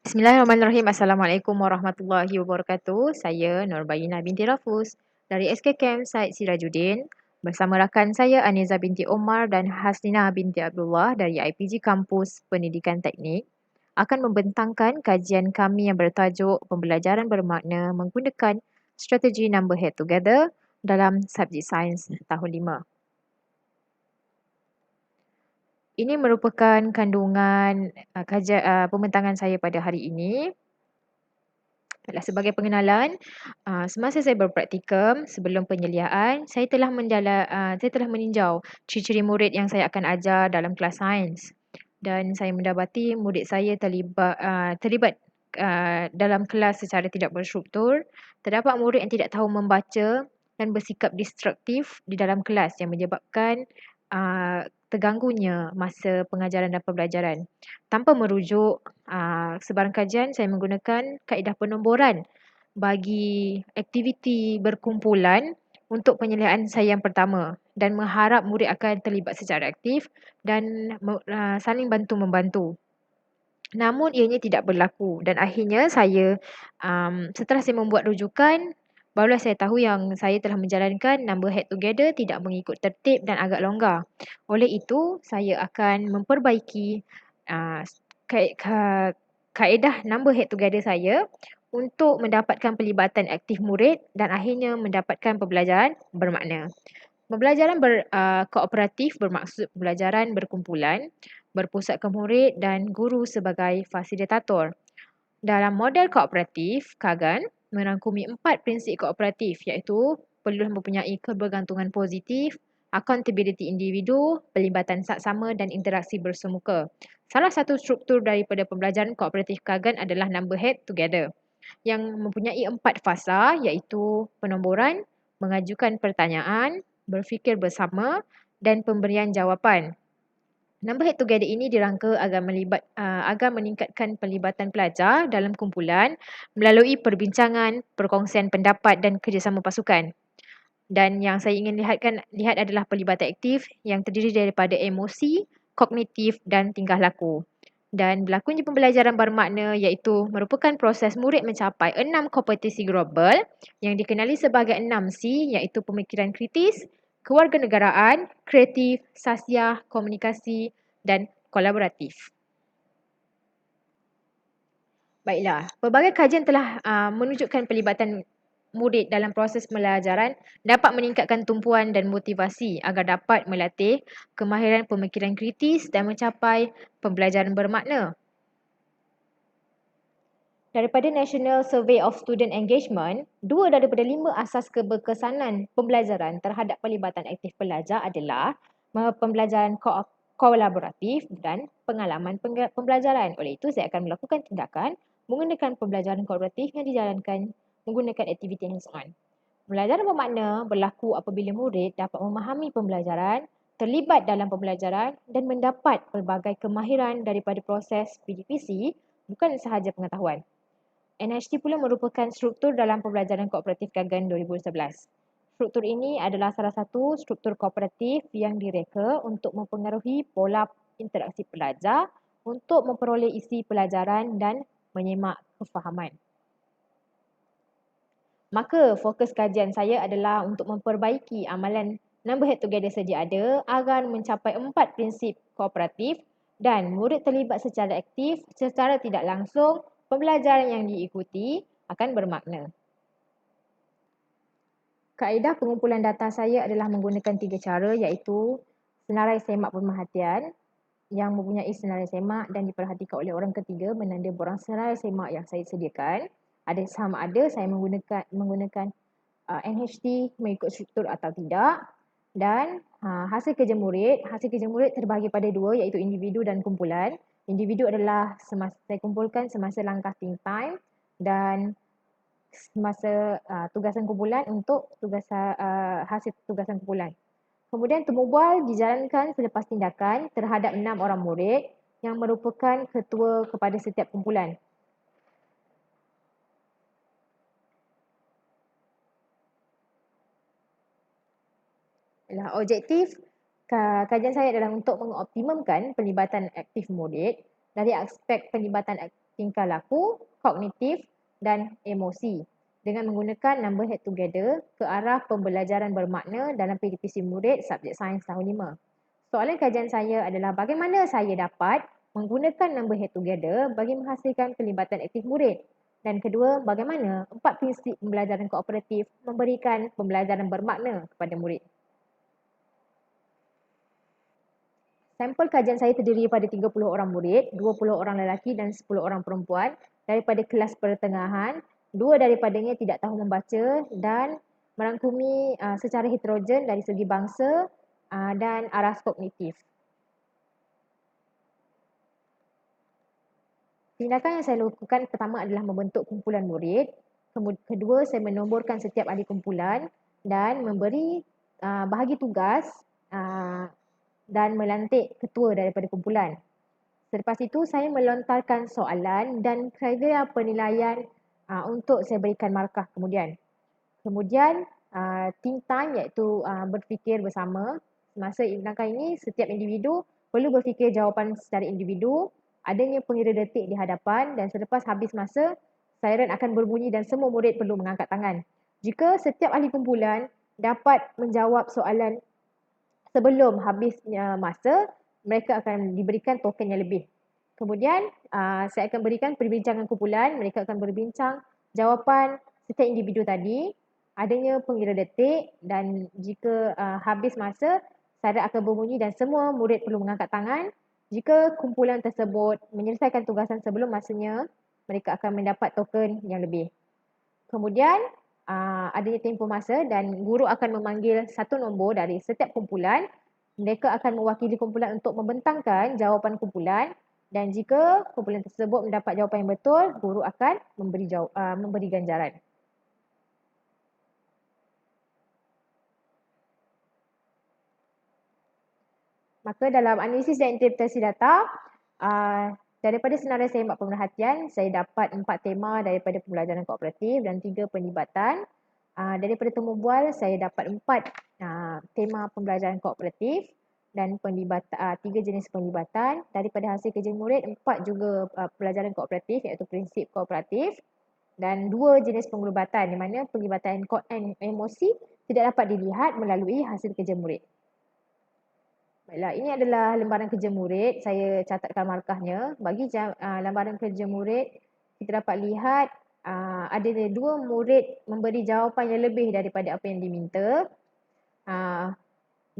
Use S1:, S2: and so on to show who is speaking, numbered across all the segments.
S1: Bismillahirrahmanirrahim. Assalamualaikum warahmatullahi wabarakatuh. Saya Nurbayinah binti Rafus dari SK Camp Said Sirajuddin bersama rakan saya Aniza binti Omar dan Hasnina binti Abdullah dari IPG Kampus Pendidikan Teknik akan membentangkan kajian kami yang bertajuk Pembelajaran Bermakna menggunakan strategi Number Head Together dalam subjek Sains tahun 5. Ini merupakan kandungan pembentangan saya pada hari ini. Sebagai pengenalan, semasa saya berpraktikum sebelum penyeliaan, saya telah meninjau ciri-ciri murid yang saya akan ajar dalam kelas sains. Dan saya mendapati murid saya terlibat dalam kelas secara tidak berstruktur. Terdapat murid yang tidak tahu membaca dan bersikap destruktif di dalam kelas yang menyebabkan terganggunya masa pengajaran dan pembelajaran. Tanpa merujuk sebarang kajian, saya menggunakan kaedah penomboran bagi aktiviti berkumpulan untuk penyelihaan saya yang pertama dan mengharap murid akan terlibat secara aktif dan saling bantu-membantu. Namun ianya tidak berlaku dan akhirnya setelah saya membuat rujukan, barulah saya tahu yang saya telah menjalankan number head together tidak mengikut tertib dan agak longgar. Oleh itu, saya akan memperbaiki uh, kaedah number head together saya untuk mendapatkan pelibatan aktif murid dan akhirnya mendapatkan pembelajaran bermakna. Pembelajaran kooperatif bermaksud pembelajaran berkumpulan, berpusatkan murid dan guru sebagai fasilitator. Dalam model kooperatif, Kagan merangkumi 4 prinsip kooperatif iaitu perlu mempunyai kebergantungan positif, accountability individu, pelibatan saksama dan interaksi bersemuka. Salah satu struktur daripada pembelajaran kooperatif Kagan adalah number head together yang mempunyai 4 fasa iaitu penomboran, mengajukan pertanyaan, berfikir bersama dan pemberian jawapan. Number head together ini dirangka agar meningkatkan pelibatan pelajar dalam kumpulan melalui perbincangan, perkongsian pendapat dan kerjasama pasukan. Dan yang saya ingin lihat adalah pelibatan aktif yang terdiri daripada emosi, kognitif dan tingkah laku. Dan berlakunya pembelajaran bermakna iaitu merupakan proses murid mencapai 6 kompetensi global yang dikenali sebagai 6C iaitu pemikiran kritis, kewarganegaraan, kreatif, sasiah, komunikasi dan kolaboratif. Baiklah, pelbagai kajian telah menunjukkan pelibatan murid dalam proses pembelajaran dapat meningkatkan tumpuan dan motivasi agar dapat melatih kemahiran pemikiran kritis dan mencapai pembelajaran bermakna. Daripada National Survey of Student Engagement, 2 daripada 5 asas keberkesanan pembelajaran terhadap pelibatan aktif pelajar adalah pembelajaran kolaboratif dan pengalaman pembelajaran. Oleh itu, saya akan melakukan tindakan menggunakan pembelajaran kolaboratif yang dijalankan menggunakan aktiviti hands-on. Pembelajaran bermakna berlaku apabila murid dapat memahami pembelajaran, terlibat dalam pembelajaran dan mendapat pelbagai kemahiran daripada proses PDPC bukan sahaja pengetahuan. NHT pula merupakan struktur dalam pembelajaran kooperatif Kagan 2011. Struktur ini adalah salah satu struktur kooperatif yang direka untuk mempengaruhi pola interaksi pelajar untuk memperoleh isi pelajaran dan menyemak kefahaman. Maka fokus kajian saya adalah untuk memperbaiki amalan number head together sedia ada agar mencapai 4 prinsip kooperatif dan murid terlibat secara aktif secara tidak langsung. Pembelajaran yang diikuti akan bermakna. Kaedah pengumpulan data saya adalah menggunakan 3 cara iaitu senarai semak pemerhatian yang mempunyai senarai semak dan diperhatikan oleh orang ketiga menanda borang senarai semak yang saya sediakan. Sama ada saya menggunakan NHT mengikut struktur atau tidak dan hasil kerja murid terbahagi pada 2 iaitu individu dan kumpulan. Individu adalah saya kumpulkan semasa langkah think time dan semasa tugasan kumpulan untuk hasil tugasan kumpulan. Kemudian temu bual dijalankan selepas tindakan terhadap 6 orang murid yang merupakan ketua kepada setiap kumpulan. Objektif kajian saya adalah untuk mengoptimumkan pelibatan aktif murid dari aspek pelibatan tingkah laku, kognitif dan emosi dengan menggunakan number head together ke arah pembelajaran bermakna dalam PDPC murid subjek sains tahun 5. Soalan kajian saya adalah bagaimana saya dapat menggunakan number head together bagi menghasilkan pelibatan aktif murid. Dan kedua, bagaimana 4 prinsip pembelajaran kooperatif memberikan pembelajaran bermakna kepada murid. Sampel kajian saya terdiri daripada 30 orang murid, 20 orang lelaki dan 10 orang perempuan daripada kelas pertengahan. 2 daripadanya tidak tahu membaca dan merangkumi secara heterogen dari segi bangsa dan aras kognitif. Tindakan yang saya lakukan pertama adalah membentuk kumpulan murid. Kedua, saya menomborkan setiap ahli kumpulan dan memberi bahagi tugas dan melantik ketua daripada kumpulan. Selepas itu, saya melontarkan soalan dan kriteria penilaian untuk saya berikan markah kemudian. Kemudian, think time iaitu berfikir bersama. Semasa tindakan ini, setiap individu perlu berfikir jawapan secara individu, adanya pengira detik di hadapan dan selepas habis masa, siren akan berbunyi dan semua murid perlu mengangkat tangan. Jika setiap ahli kumpulan dapat menjawab soalan sebelum habisnya masa, mereka akan diberikan token yang lebih. Kemudian, saya akan berikan perbincangan kumpulan, mereka akan berbincang jawapan setiap individu tadi, adanya pengira detik dan jika habis masa, siren akan berbunyi dan semua murid perlu mengangkat tangan. Jika kumpulan tersebut menyelesaikan tugasan sebelum masanya, mereka akan mendapat token yang lebih. Kemudian, adanya tempoh masa dan guru akan memanggil satu nombor dari setiap kumpulan. Mereka akan mewakili kumpulan untuk membentangkan jawapan kumpulan dan jika kumpulan tersebut mendapat jawapan yang betul, guru akan memberi ganjaran. Maka dalam analisis dan interpretasi data, daripada senarai sehemat pemerhatian, saya dapat 4 tema daripada pembelajaran kooperatif dan 3 penlibatan. Daripada temu bual, saya dapat 4 tema pembelajaran kooperatif dan 3 jenis penlibatan. Daripada hasil kerja murid, 4 juga pelajaran kooperatif iaitu prinsip kooperatif dan 2 jenis penglibatan di mana penglibatan emosi tidak dapat dilihat melalui hasil kerja murid. Baiklah, ini adalah lembaran kerja murid. Saya catatkan markahnya. Bagi lembaran kerja murid, kita dapat lihat ada 2 murid memberi jawapan yang lebih daripada apa yang diminta. 28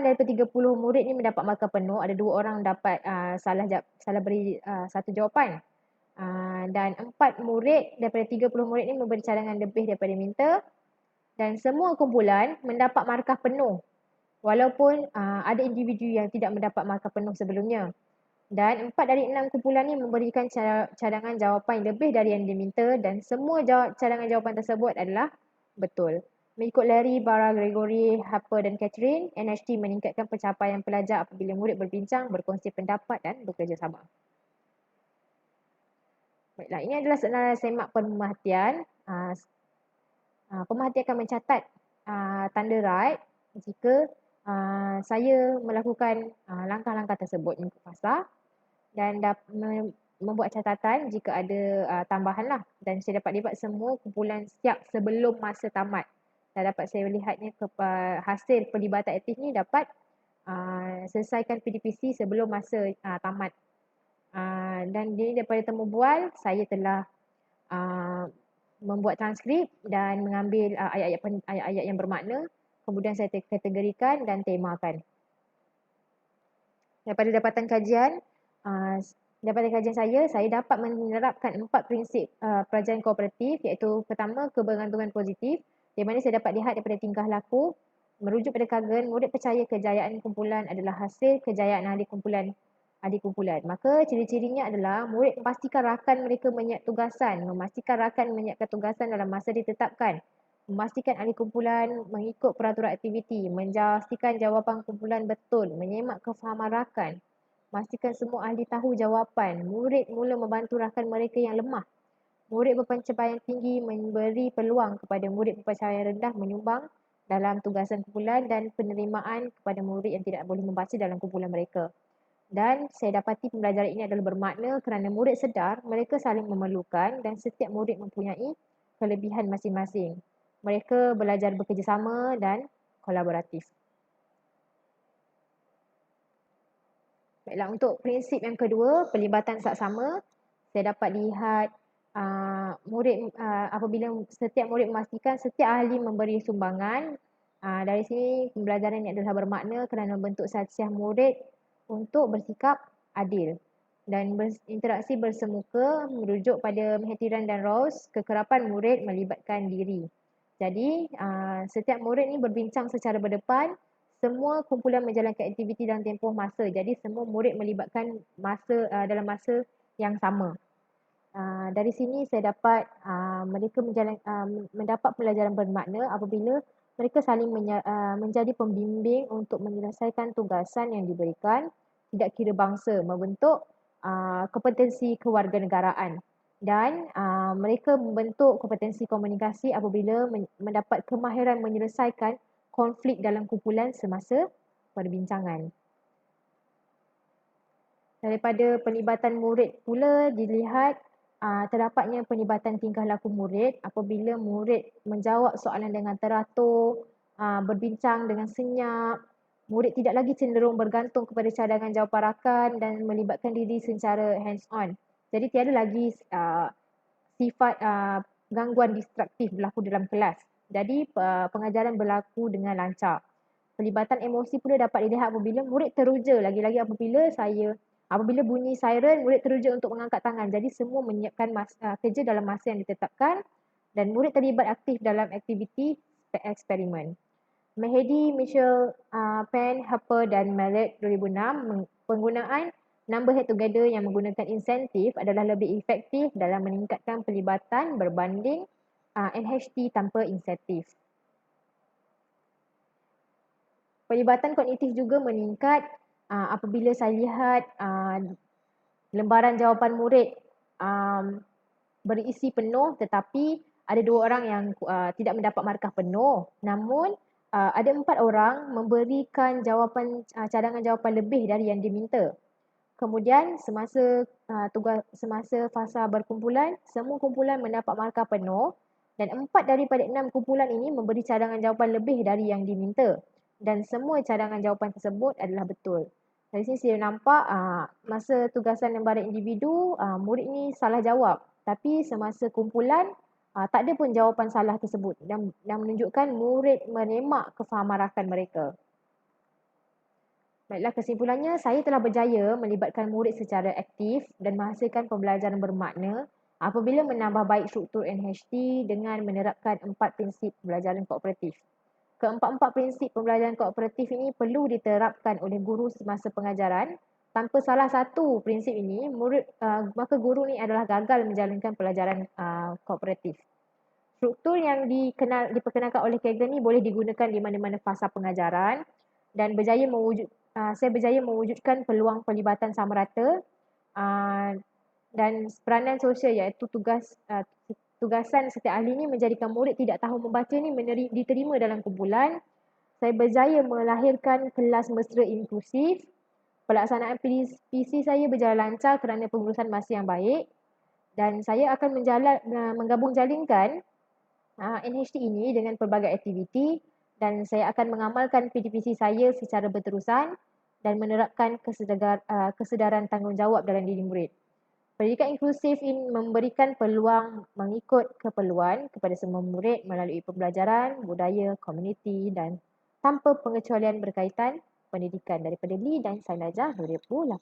S1: daripada 30 murid ni mendapat markah penuh. Ada 2 orang dapat salah beri satu jawapan. Dan 4 murid daripada 30 murid ni memberi cadangan lebih daripada minta. Dan semua kumpulan mendapat markah penuh. Walaupun ada individu yang tidak mendapat markah penuh sebelumnya. Dan 4 dari 6 kumpulan ni memberikan cadangan jawapan yang lebih dari yang diminta dan semua cadangan jawapan tersebut adalah betul. Mengikut Larry, Bara, Gregory, Harper dan Catherine, NHT meningkatkan pencapaian pelajar apabila murid berbincang, berkongsi pendapat dan bekerjasama. Baiklah, ini adalah senarai semak pemerhatian. Pemerhati akan mencatat tanda right jika saya melakukan langkah-langkah tersebut mengikut fasa dan membuat catatan jika ada tambahan lah dan saya dapat lihat semua kumpulan siap sebelum masa tamat dan dapat saya lihatnya hasil pelibatan aktif ni dapat selesaikan PDPC sebelum masa tamat dan daripada temu bual saya telah membuat transkrip dan mengambil ayat-ayat yang bermakna. Kemudian saya kategorikan dan temakan. Daripada dapatan kajian saya dapat menerapkan 4 prinsip pelajaran kooperatif iaitu pertama, kebergantungan positif di mana saya dapat lihat daripada tingkah laku. Merujuk pada Kagan, murid percaya kejayaan kumpulan adalah hasil kejayaan ahli kumpulan. Maka ciri-cirinya adalah murid memastikan rakan mereka menyiap tugasan, memastikan rakan menyiapkan tugasan dalam masa ditetapkan, memastikan ahli kumpulan mengikut peraturan aktiviti, memastikan jawapan kumpulan betul, menyemak kefahaman rakan, memastikan semua ahli tahu jawapan, murid mula membantu rakan mereka yang lemah, murid berpencapaian tinggi memberi peluang kepada murid berpencapaian rendah menyumbang dalam tugasan kumpulan dan penerimaan kepada murid yang tidak boleh membaca dalam kumpulan mereka. Dan saya dapati pembelajaran ini adalah bermakna kerana murid sedar mereka saling memerlukan dan setiap murid mempunyai kelebihan masing-masing. Mereka belajar bekerjasama dan kolaboratif. Baiklah, untuk prinsip yang kedua, pelibatan saksama, saya dapat lihat apabila setiap murid memastikan setiap ahli memberi sumbangan, dari sini pembelajaran ini adalah bermakna kerana membentuk sasiah murid untuk bersikap adil dan berinteraksi bersemuka merujuk pada Mahathir dan Rawls, kekerapan murid melibatkan diri. Jadi, setiap murid ni berbincang secara berdepan, semua kumpulan menjalankan aktiviti dalam tempoh masa. Jadi, semua murid melibatkan dalam masa yang sama. Dari sini saya dapat mereka mendapat pelajaran bermakna apabila mereka saling menjadi pembimbing untuk menyelesaikan tugasan yang diberikan, tidak kira bangsa, membentuk kompetensi kewarganegaraan dan mereka membentuk kompetensi komunikasi apabila mendapat kemahiran menyelesaikan konflik dalam kumpulan semasa perbincangan. Daripada pelibatan murid pula dilihat terdapatnya pelibatan tingkah laku murid apabila murid menjawab soalan dengan teratur, berbincang dengan senyap, murid tidak lagi cenderung bergantung kepada cadangan jawapan rakan dan melibatkan diri secara hands on. Jadi tiada lagi sifat gangguan distraktif berlaku dalam kelas. Jadi pengajaran berlaku dengan lancar. Pelibatan emosi pula dapat dilihat apabila murid teruja, lagi-lagi apabila bunyi siren, murid teruja untuk mengangkat tangan. Jadi semua menyiapkan kerja dalam masa yang ditetapkan dan murid terlibat aktif dalam aktiviti eksperimen. Mahedi, Mitchell, Penn, Harper dan Mallet 2006 penggunaan number head together yang menggunakan insentif adalah lebih efektif dalam meningkatkan pelibatan berbanding NHT tanpa insentif. Pelibatan kognitif juga meningkat apabila saya lihat lembaran jawapan murid berisi penuh tetapi ada 2 orang yang tidak mendapat markah penuh. Namun ada 4 orang memberikan cadangan jawapan lebih dari yang diminta. Kemudian semasa fasa berkumpulan, semua kumpulan mendapat markah penuh dan 4 daripada 6 kumpulan ini memberi cadangan jawapan lebih dari yang diminta. Dan semua cadangan jawapan tersebut adalah betul. Dari sini saya nampak masa tugasan lembaran individu, murid ni salah jawab. Tapi semasa kumpulan, tak ada pun jawapan salah tersebut dan menunjukkan murid menyemak kefahaman rakan mereka. Baiklah, kesimpulannya saya telah berjaya melibatkan murid secara aktif dan menghasilkan pembelajaran bermakna apabila menambah baik struktur NHT dengan menerapkan 4 prinsip pembelajaran kooperatif. Keempat-empat prinsip pembelajaran kooperatif ini perlu diterapkan oleh guru semasa pengajaran. Tanpa salah satu prinsip ini, maka guru ni adalah gagal menjalankan pelajaran kooperatif. Struktur yang diperkenalkan oleh Kagan ni boleh digunakan di mana-mana fasa pengajaran dan saya berjaya mewujudkan peluang pelibatan sama rata dan peranan sosial iaitu tugasan setiap ahli ni menjadikan murid tidak tahu membaca ni diterima dalam kumpulan. Saya berjaya melahirkan kelas mesra inklusif. Pelaksanaan PC saya berjalan lancar kerana pengurusan masa yang baik. Dan saya akan menggabung jalinkan NHT ini dengan pelbagai aktiviti dan saya akan mengamalkan PDPC saya secara berterusan dan menerapkan kesedaran tanggungjawab dalam diri murid. Pendidikan inklusif ini memberikan peluang mengikut keperluan kepada semua murid melalui pembelajaran, budaya, komuniti dan tanpa pengecualian berkaitan pendidikan daripada Lee dan Sainaja 2018.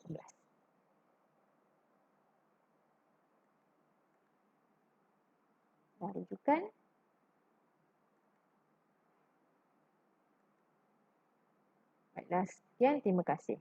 S1: Rujukan. Baiklah, sekian. Terima kasih.